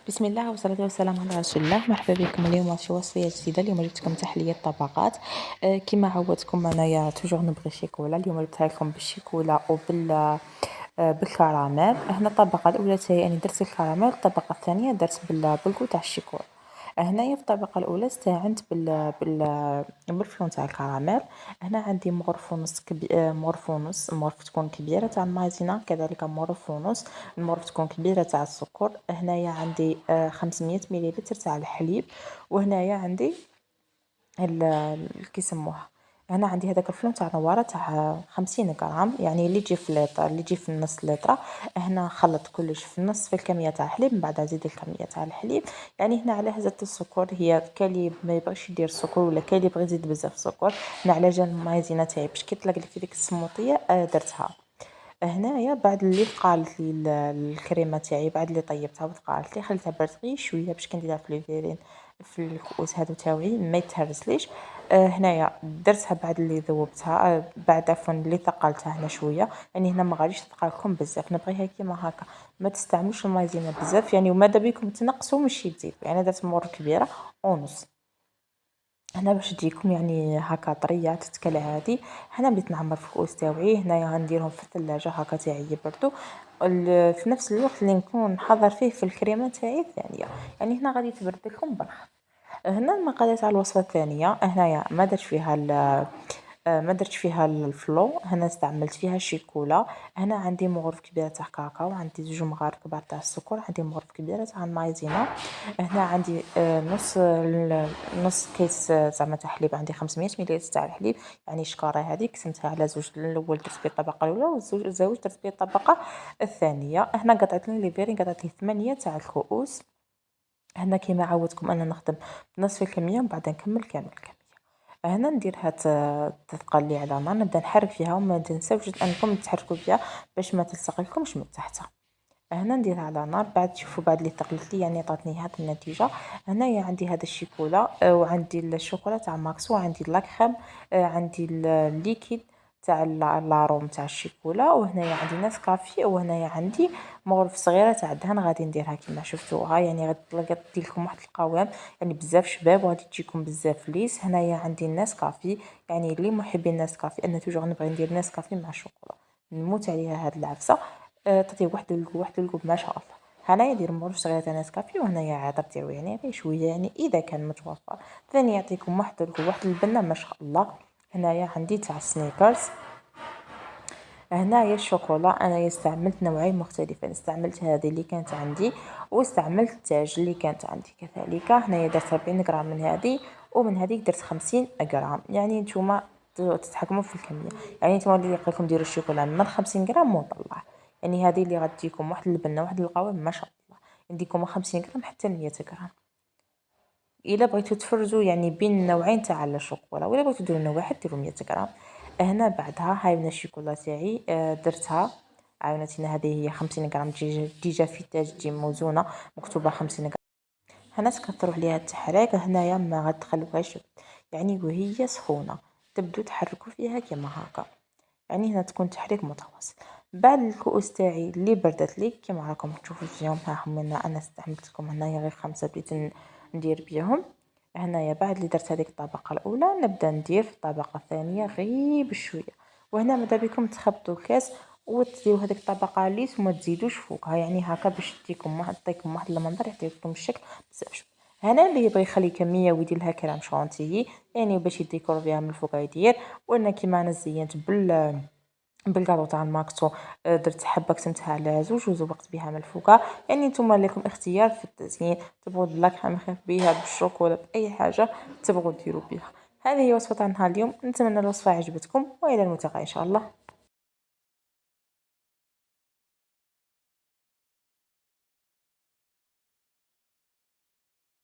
بسم الله والصلاة والسلام على رسول الله. مرحبا بكم اليوم في وصفة جديدة. اليوم جبتكم تحلية الطبقات. كما عودتكم انايا توجور نبغي الشيكولا. اليوم جبتها لكم بالشيكولا بالكراميل. هنا الطبقة الأولى تاعي أنا درت الكراميل، الطبقة الثانية درت بالكو تاع الشيكولا. هنايا في الطبقة الأولى استعنت بالفلون تاع الكراميل. هنا عندي مغرف ونص مغرف ونص، مغرف تكون كبيرة تاع المايزينا، كذلك مغرف ونص، المغرف تكون كبيرة تاع السكر. هنايا عندي 500 مليلتر تاع الحليب. وهنايا عندي كيسموها، هنا عندي هذاك الفلون تاع نواره تاع 50 غرام، يعني اللي يجي في لتر، اللي يجي في نص لتر. هنا خلط كلش في النص في الكميه تاع الحليب، من بعد زيد الكميه تاع الحليب. يعني هنا على زدت السكر، هي كالي ما يبغيش يدير السكر ولا كالي يبغي يزيد بزاف سكر. هنا على جال المايزينا تاعي باش كي تلقى في ديك السموطيه درتها. هنايا بعد اللي قالت لي الكريمه تاعي، بعد اللي طيبتها وتقالت لي خليتها برد غير شويه باش كنديرها في الفيرين في الكؤوس هادو تاوعي ما يتهرسليش. هنايا درتها بعد اللي ذوبتها، بعد عفوا اللي ثقلتها هنا شويه. يعني هنا ما غاديش تثقلكم بزاف، نبغيها كيما هكا، ما تستعملوش المايزينا بزاف يعني، وماذا بيكم تنقصوا ماشي تزيدوا. يعني درت مور كبيره ونص هنا باش تجيكم يعني هكا طريه تتكل عادي. هنا بديت نعمر في الكؤوس تاوعي، هنايا غنديرهم في الثلاجه هكا تاعي يبردوا في نفس الوقت اللي نكون نحضر فيه في الكريمه تاعي الثانيه. يعني هنا غادي تبرد لكم بالراحه. هنا المقادير تاع الوصفه الثانيه، هنايا ما درتش فيها الفلو. هنا استعملت فيها الشيكولا. هنا عندي مغرف كبيره تاع كاكاو، عندي زوج مغارف كبار تاع السكر، عندي مغرف كبيره تاع المايزينا. هنا عندي نص كيس زعما تاع حليب، عندي 500 مليلتر تاع الحليب. يعني شكاره هذه قسمتها على زوج، الاول درت به الطبقه الاولى والزوج درت به الطبقه الثانيه. هنا قطعت لي فيرين، قطعت لي 8 تاع الكؤوس. هنا كيما عودتكم انا نخدم بنصف الكميه ومن بعد نكمل كامل الكميه. هنا نديرها تثقل لي على نار، نبدا نحرك فيها وما تنساوش انكم تحركوا فيها باش ما تلصقلكمش من تحت. هنا نديرها على نار، بعد تشوفوا بعد اللي ثقلت لي يعني عطاتني هذه النتيجه. هنايا عندي هذا الشيكولا، وعندي الشوكولا تاع ماكس، وعندي لاكريم، عندي الليكيد تاع لاروم تاع الشيكولا. وهنايا عندي نسكافيه، وهنايا عندي مغرف صغيره تاع الدهن غادي نديرها كما شفتوها. يعني غتلقى لكم واحد القوام يعني بزاف شباب وغادي تجيكم بزاف ليس. هنايا عندي النسكافيه، يعني اللي محبين النسكافيه، انا توجور نبغي ندير نسكافيه مع الشوكولا، نموت عليها هاد العفسه. تعطي واحد الكوب ما شاء الله. هنايا دير مغرف صغيره تاع نسكافيه، وهنايا عاد ديروا يعني غير شويه يعني اذا كان متوفر. ثاني يعطيكم واحد الكوب واحد البنه ما شاء الله. هنايا عندي تاع سنيكرز. هنايا الشوكولا انا استعملت نوعين مختلفين، استعملت هذه اللي كانت عندي، واستعملت التاج اللي كانت عندي كذلك. هنايا درت 40 غرام من هذه، ومن هذيك درت 50 غرام. يعني نتوما تتحكموا في الكميه، يعني نتوما اللي يقولكم ديروا الشوكولا من 50 غرام وطلع. يعني هذه اللي غتجيكم واحد البنه واحد القوام ما شاء الله، نديكم 50 غرام حتى 100 غرام. الا بغيتو تفرزوا يعني بين النوعين تاع الشوكولا، ولا بغيتو ديروا نوع واحد ديروا 100 غرام. هنا بعدها هاي من الشوكولا تاعي درتها عاونتينا، هذه هي 50 غرام ديجا في التاج تجي موزونه مكتوبه 50 غرام. هنا تكثروا عليها التحريك، هنايا ما غتخلوهاش يعني وهي سخونه، تبدو تحركوا فيها كما هكا، يعني هنا تكون تحريك متواصل. بعد الكؤوس تاعي اللي بردت لي كما راكم تشوفوا فيهم، ها هم انا استعملت لكم هنايا غير 5 بديت ندير بيهم. هنايا بعد اللي درت هذيك الطبقه الاولى نبدا ندير في الطبقه الثانيه غير بشويه. وهنا ماذا بكم تخبطوا الكاس وتديروا هذيك الطبقه ليس وما تزيدوش فوقها، يعني هكا باش تعطيكم واحد المنظر يعطيكم الشكل بزاف. هنا اللي يبغي يخلي كميه ويدير لها كريم شونتيي يعني باش يديكور بها من الفوق يدير. وانا كيما انا زينت بالكاطو تاع الماكسو، درت حبه قسمتها على زوج وزوقت بها من الفوق. يعني نتوما لكم اختيار في التزيين، تبغوا اللاكريم خفيف بها بالشوكولا باي حاجه تبغوا ديروا بها. هذه هي وصفه نهار اليوم، نتمنى الوصفه عجبتكم والى الملتقى ان شاء الله.